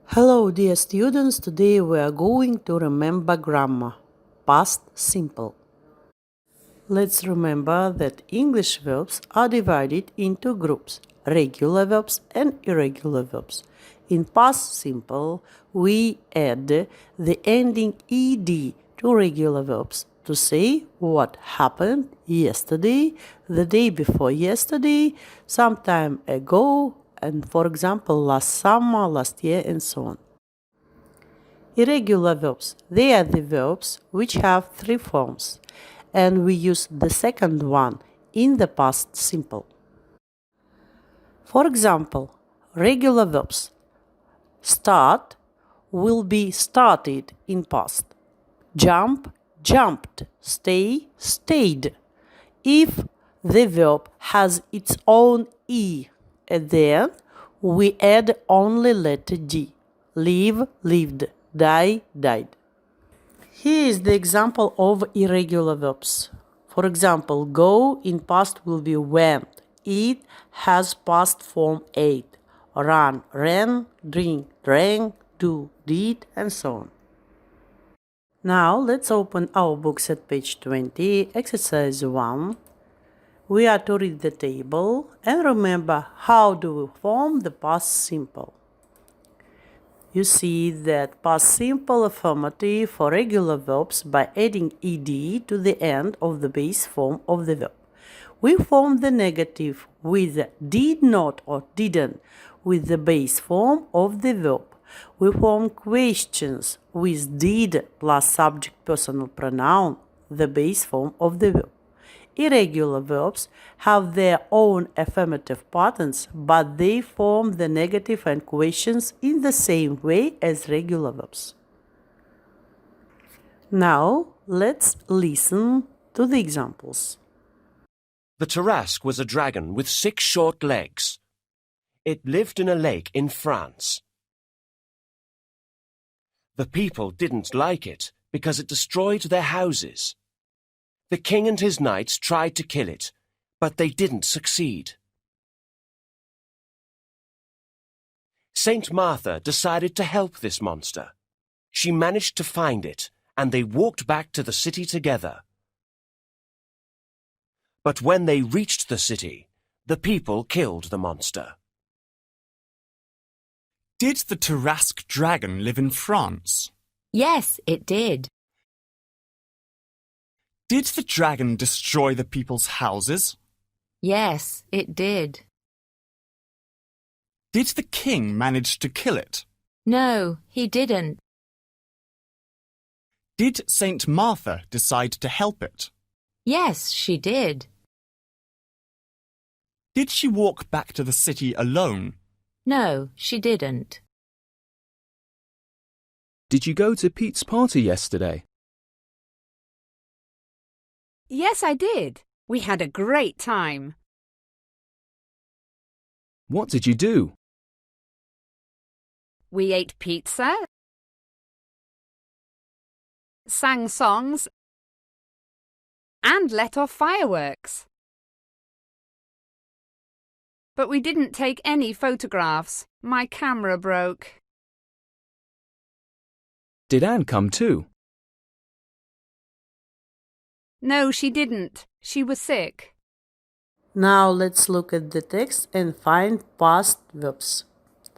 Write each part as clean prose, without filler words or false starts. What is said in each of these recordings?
Hello, dear students. Today we are going to remember grammar, past simple. Let's remember that English verbs are divided into groups, regular verbs and irregular verbs. In past simple, we add the ending ed to regular verbs to say what happened yesterday, the day before yesterday, some time ago, and for example, last summer, last year, and so on. Irregular verbs. They are the verbs which have three forms, and we use the second one in the past simple. For example, regular verbs. Start will be started in past. Jump, jumped. Stay, stayed. If the verb has its own E at the end, we add only letter D. Live, lived. Die, died. Here is the example of irregular verbs. For example, go in past will be went. Eat has past form ate. Run, ran. Drink, drank. Do, did, and so on. Now let's open our books at page 20, exercise 1. We are to read the table and remember how do we form the past simple. You see that past simple affirmative for regular verbs by adding ed to the end of the base form of the verb. We form the negative with did not or didn't with the base form of the verb. We form questions with did plus subject personal pronoun, the base form of the verb. Irregular verbs have their own affirmative patterns, but they form the negative and questions in the same way as regular verbs. Now, let's listen to the examples. The Tarasque was a dragon with 6 short legs. It lived in a lake in France. The people didn't like it because it destroyed their houses. The king and his knights tried to kill it, but they didn't succeed. Saint Martha decided to help this monster. She managed to find it, and they walked back to the city together. But when they reached the city, the people killed the monster. Did the Tarasque dragon live in France? Yes, it did. Did the dragon destroy the people's houses? Yes, it did. Did the king manage to kill it? No, he didn't. Did Saint Martha decide to help it? Yes, she did. Did she walk back to the city alone? No, she didn't. Did you go to Pete's party yesterday? Yes, I did. We had a great time. What did you do? We ate pizza, sang songs, and let off fireworks. But we didn't take any photographs. My camera broke. Did Anne come too? No, she didn't. She was sick. Now let's look at the text and find past verbs.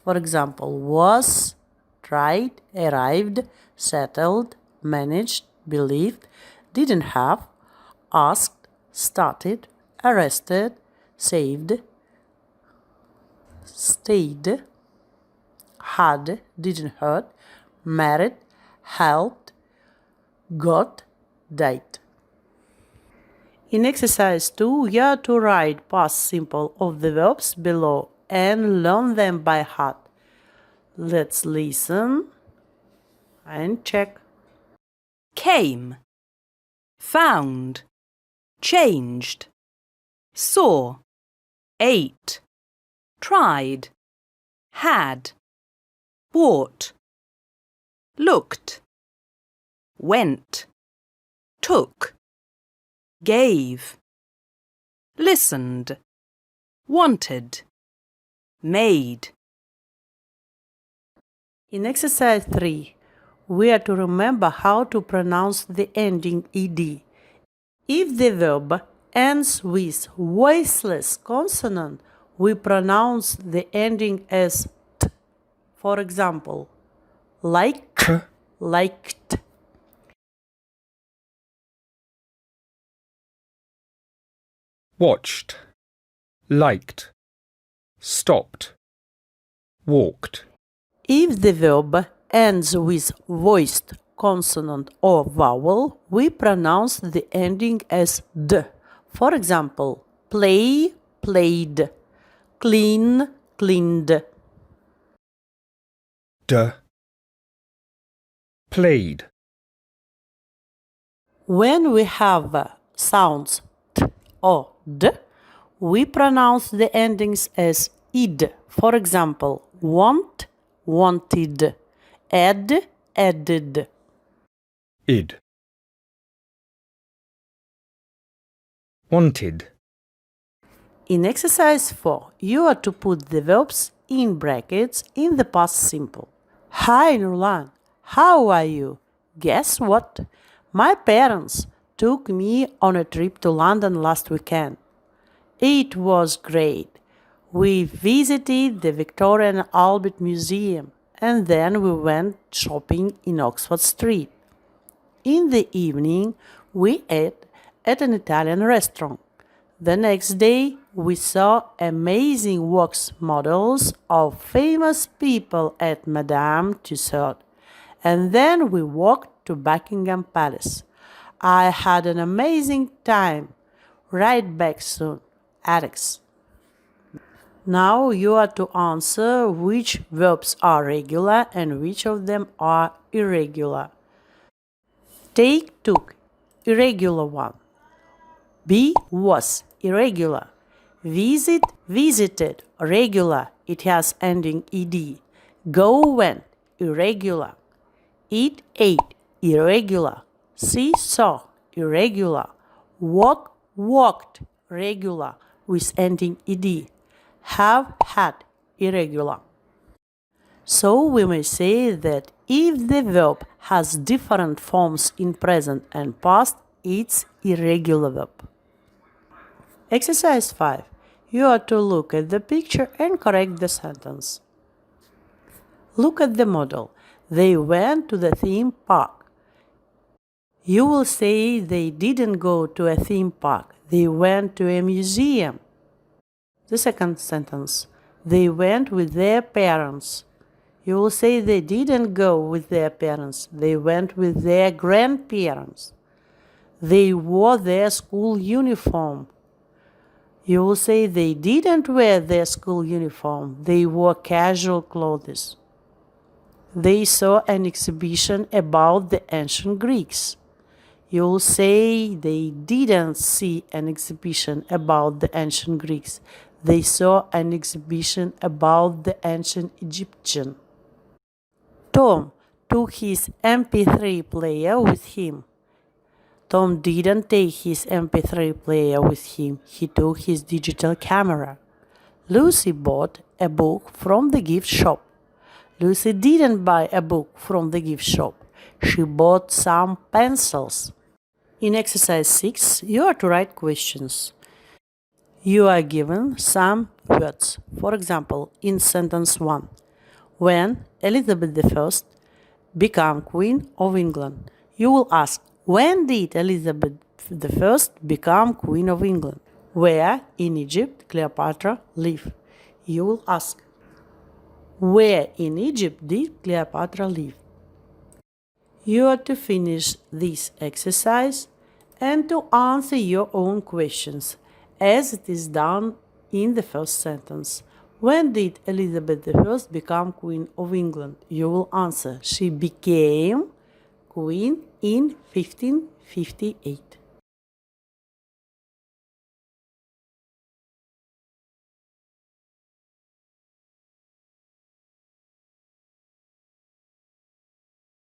For example, was, tried, arrived, settled, managed, believed, didn't have, asked, started, arrested, saved, stayed, had, didn't hurt, married, helped, got, died. In exercise 2, you are to write past simple of the verbs below and learn them by heart. Let's listen and check. Came, found, changed, saw, ate, tried, had, bought, looked, went, took, gave, listened, wanted, made. In exercise 3, we are to remember how to pronounce the ending ed. If the verb ends with voiceless consonant, we pronounce the ending as t. For example, like, liked. Watched, liked, stopped, walked. If the verb ends with voiced consonant or vowel, we pronounce the ending as d. For example, play, played, clean, cleaned. Played. When we have sounds t or d, we pronounce the endings as id. For example, want, wanted, add, added. Id. Wanted. In exercise 4, you are to put the verbs in brackets in the past simple. Hi Nurlan, how are you? Guess what? My parents took me on a trip to London last weekend. It was great. We visited the Victoria and Albert Museum and then we went shopping in Oxford Street. In the evening, we ate at an Italian restaurant. The next day, we saw amazing wax models of famous people at Madame Tussauds. And then we walked to Buckingham Palace. I had an amazing time. Write back soon, Alex. Now you are to answer which verbs are regular and which of them are irregular. Take, took, irregular one. Be, was, irregular. Visit, visited, regular. It has ending ed. Go, went, irregular. Eat, ate, irregular. See, saw, irregular. Walk, walked, regular, with ending ed. Have, had, irregular. So we may say that if the verb has different forms in present and past, it's irregular verb. Exercise 5. You are to look at the picture and correct the sentence. Look at the model. They went to the theme park. You will say they didn't go to a theme park. They went to a museum. The second sentence. They went with their parents. You will say they didn't go with their parents. They went with their grandparents. They wore their school uniform. You will say they didn't wear their school uniform. They wore casual clothes. They saw an exhibition about the ancient Greeks. You will say they didn't see an exhibition about the ancient Greeks. They saw an exhibition about the ancient Egyptian. Tom took his MP3 player with him. Tom didn't take his MP3 player with him. He took his digital camera. Lucy bought a book from the gift shop. Lucy didn't buy a book from the gift shop. She bought some pencils. In exercise 6, you are to write questions. You are given some words. For example, in sentence 1, when Elizabeth I became Queen of England, you will ask, when did Elizabeth I become Queen of England? Where in Egypt Cleopatra lived? You will ask, where in Egypt did Cleopatra live? You are to finish this exercise and to answer your own questions, as it is done in the first sentence. When did Elizabeth I become Queen of England? You will answer, she became Queen in 1558.